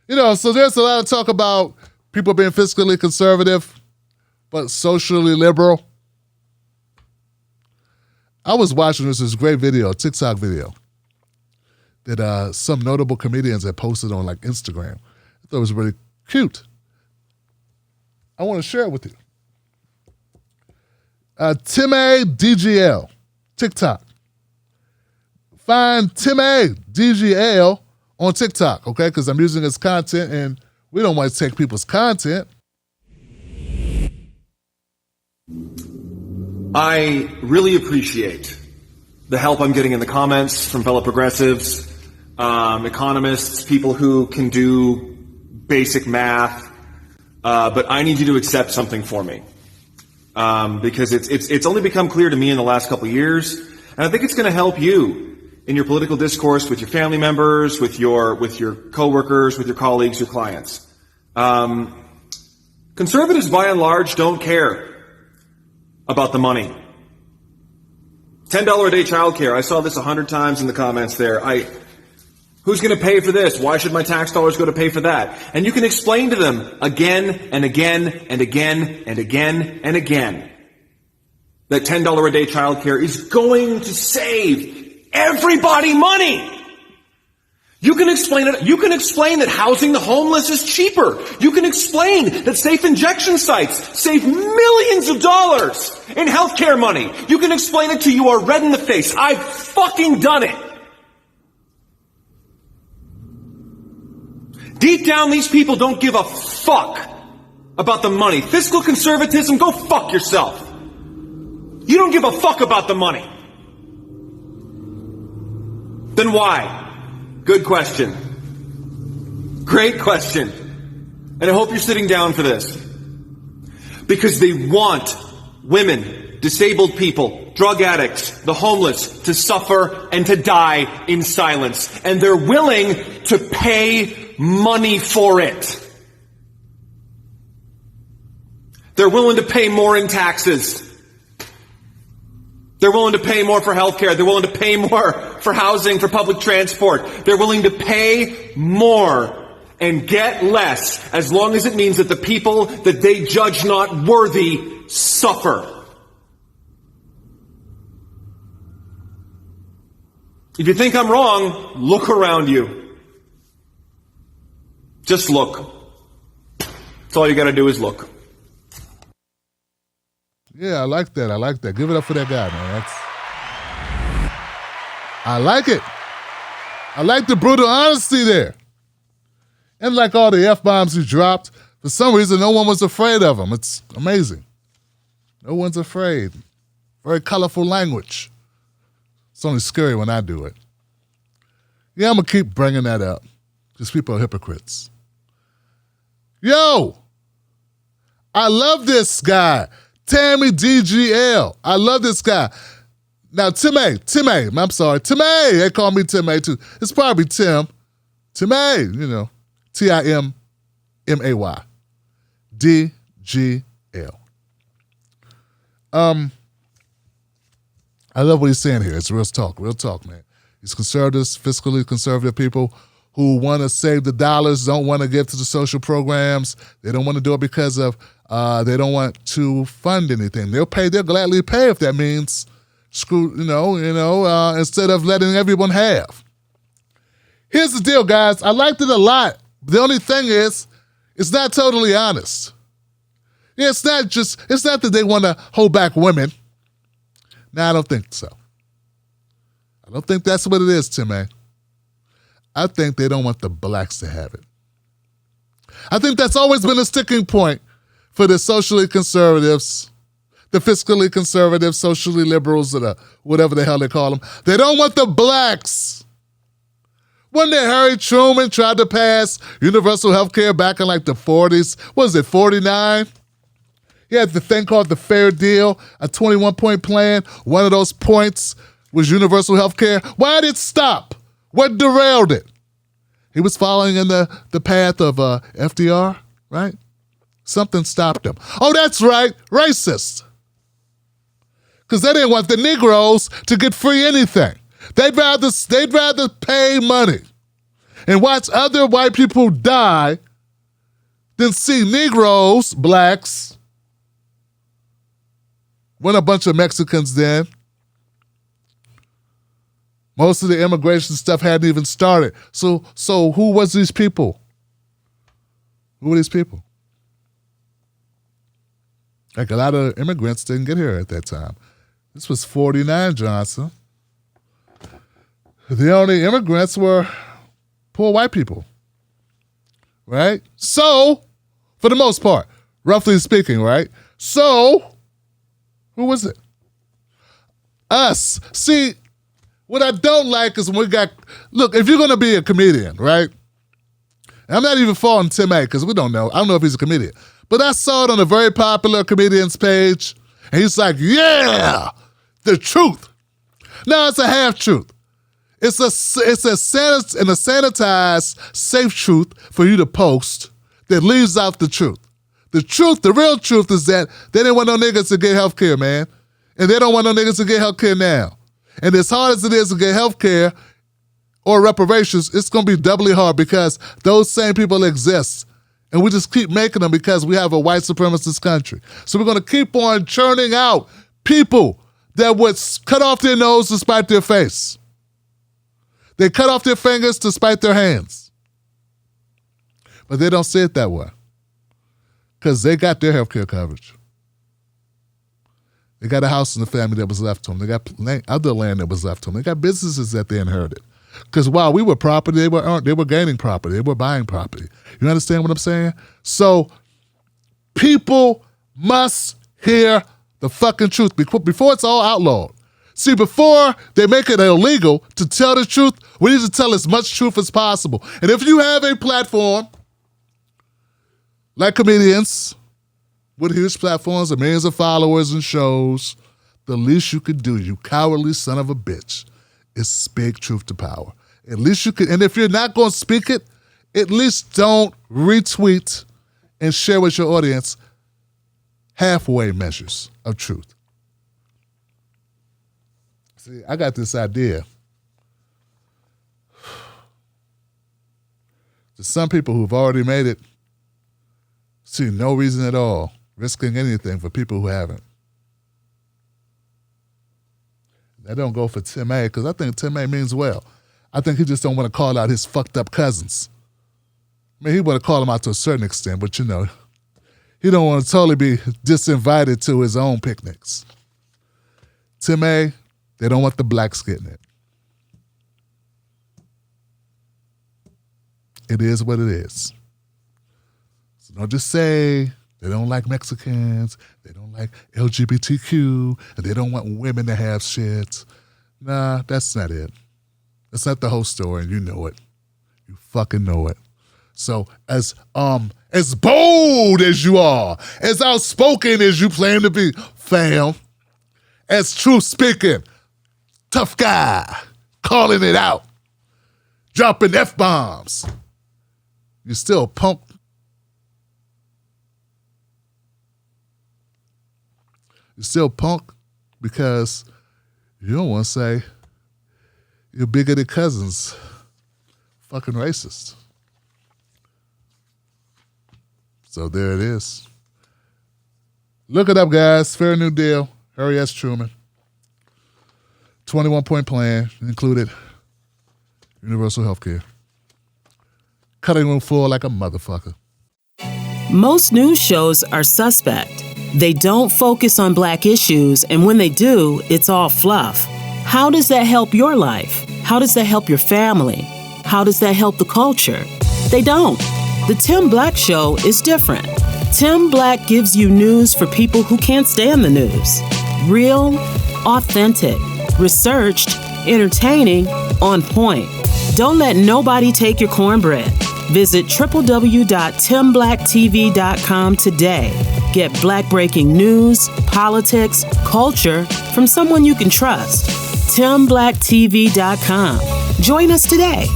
So there's a lot of talk about people being fiscally conservative, but socially liberal. I was watching this great video, a TikTok video, that some notable comedians had posted on like Instagram. I thought it was really cute. I want to share it with you. Timmy DGL, TikTok. Find Timmy DGL on TikTok, okay? Because I'm using his content and we don't want to take people's content. I really appreciate the help I'm getting in the comments from fellow progressives, economists, people who can do basic math, but I need you to accept something for me. Because it's only become clear to me in the last couple of years, and I think it's going to help you in your political discourse with your family members, with your coworkers, with your colleagues, your clients. Conservatives, by and large, don't care about the money. $10 a day childcare. I saw this 100 times in the comments there. Who's going to pay for this? Why should my tax dollars go to pay for that? And you can explain to them again and again and again and again and again that $10 a day childcare is going to save everybody money. You can explain it. You can explain that housing the homeless is cheaper. You can explain that safe injection sites save millions of dollars in healthcare money. You can explain it till you are red in the face. I've fucking done it. Deep down, these people don't give a fuck about the money. Fiscal conservatism, go fuck yourself. You don't give a fuck about the money. Then why? Good question. Great question. And I hope you're sitting down for this. Because they want women, disabled people, drug addicts, the homeless to suffer and to die in silence. And they're willing to pay money for it. They're willing to pay more in taxes. They're willing to pay more for healthcare. They're willing to pay more for housing, for public transport. They're willing to pay more and get less as long as it means that the people that they judge not worthy suffer. If you think I'm wrong, look around you. Just look. That's all you got to do is look. Yeah, I like that. Give it up for that guy, man. I like it. I like the brutal honesty there. And like all the F-bombs he dropped, for some reason, no one was afraid of him. It's amazing. No one's afraid. Very colorful language. It's only scary when I do it. Yeah, I'm going to keep bringing that up because people are hypocrites. Yo, I love this guy. Tammy DGL. I love this guy. Now, Timmy. I'm sorry. Timmy. They call me Timmy too. It's probably Tim. Timmy, Timay. DGL. I love what he's saying here. It's real talk, man. These conservatives, fiscally conservative people who want to save the dollars, don't want to give to the social programs. They don't want to do it because of they don't want to fund anything. They'll gladly pay if that means instead of letting everyone have. Here's the deal, guys. I liked it a lot. The only thing is, it's not totally honest. Yeah, it's not that they want to hold back women. No, I don't think so. I don't think that's what it is, Timmy. I think they don't want the blacks to have it. I think that's always been a sticking point for the socially conservatives, the fiscally conservative, socially liberals, or whatever the hell they call them. They don't want the blacks. When Harry Truman tried to pass universal health care back in like the 40s, what was it, 49? He had the thing called the Fair Deal, a 21-point plan. One of those points was universal health care. Why did it stop? What derailed it? He was following in the path of FDR, right? Something stopped him. Oh, that's right, racist. Because they didn't want the Negroes to get free anything. They'd rather pay money. and watch other white people die than see Negroes, blacks, when a bunch of Mexicans then. Most of the immigration stuff hadn't even started. So who was these people? Who were these people? Like a lot of immigrants didn't get here at that time. This was 49, Johnson. The only immigrants were poor white people, right? So, for the most part, roughly speaking, right? So, who was it? Us. See, what I don't like is when look, if you're going to be a comedian, right? And I'm not even faulting Tim A because we don't know. I don't know if he's a comedian. But I saw it on a very popular comedian's page, and he's like, yeah, the truth. No, it's a half-truth. It's a sanitized, safe truth for you to post that leaves out the truth. The truth, the real truth is that they didn't want no niggas to get health care, man. And they don't want no niggas to get health care now. And as hard as it is to get health care or reparations, it's going to be doubly hard because those same people exist. And we just keep making them because we have a white supremacist country. So we're going to keep on churning out people that would cut off their nose to spite their face. They cut off their fingers to spite their hands. But they don't see it that way because they got their health care coverage. They got a house in the family that was left to them. They got other land that was left to them. They got businesses that they inherited. Because while we were property, they were gaining property. They were buying property. You understand what I'm saying? So people must hear the fucking truth before it's all outlawed. See, before they make it illegal to tell the truth, we need to tell as much truth as possible. And if you have a platform like comedians with huge platforms and millions of followers and shows, the least you could do, you cowardly son of a bitch, is speak truth to power. At least you can, and if you're not going to speak it, at least don't retweet and share with your audience halfway measures of truth. See, I got this idea. There's some people who've already made it, see no reason at all risking anything for people who haven't. That don't go for Tim A, because I think Tim A means well. I think he just don't want to call out his fucked up cousins. I mean, he want to call them out to a certain extent, but you know, he don't want to totally be disinvited to his own picnics. Tim A, they don't want the blacks getting it. It is what it is. So don't just say they don't like Mexicans, they don't like LGBTQ, and they don't want women to have shit. Nah, that's not it. That's not the whole story, and you know it. You fucking know it. So as bold as you are, as outspoken as you claim to be, fam, as truth speaking, tough guy, calling it out, dropping F-bombs, you're still a punk. You're still punk because you don't want to say your bigoted cousin's fucking racist. So there it is. Look it up, guys. Fair New Deal. Harry S. Truman. 21-point plan included universal health care. Cutting room floor like a motherfucker. Most news shows are suspect. They don't focus on black issues, and when they do, it's all fluff. How does that help your life? How does that help your family? How does that help the culture? They don't. The Tim Black Show is different. Tim Black gives you news for people who can't stand the news. Real, authentic, researched, entertaining, on point. Don't let nobody take your cornbread. Visit www.timblacktv.com today. Get black breaking news, politics, culture from someone you can trust. TimBlackTV.com. Join us today.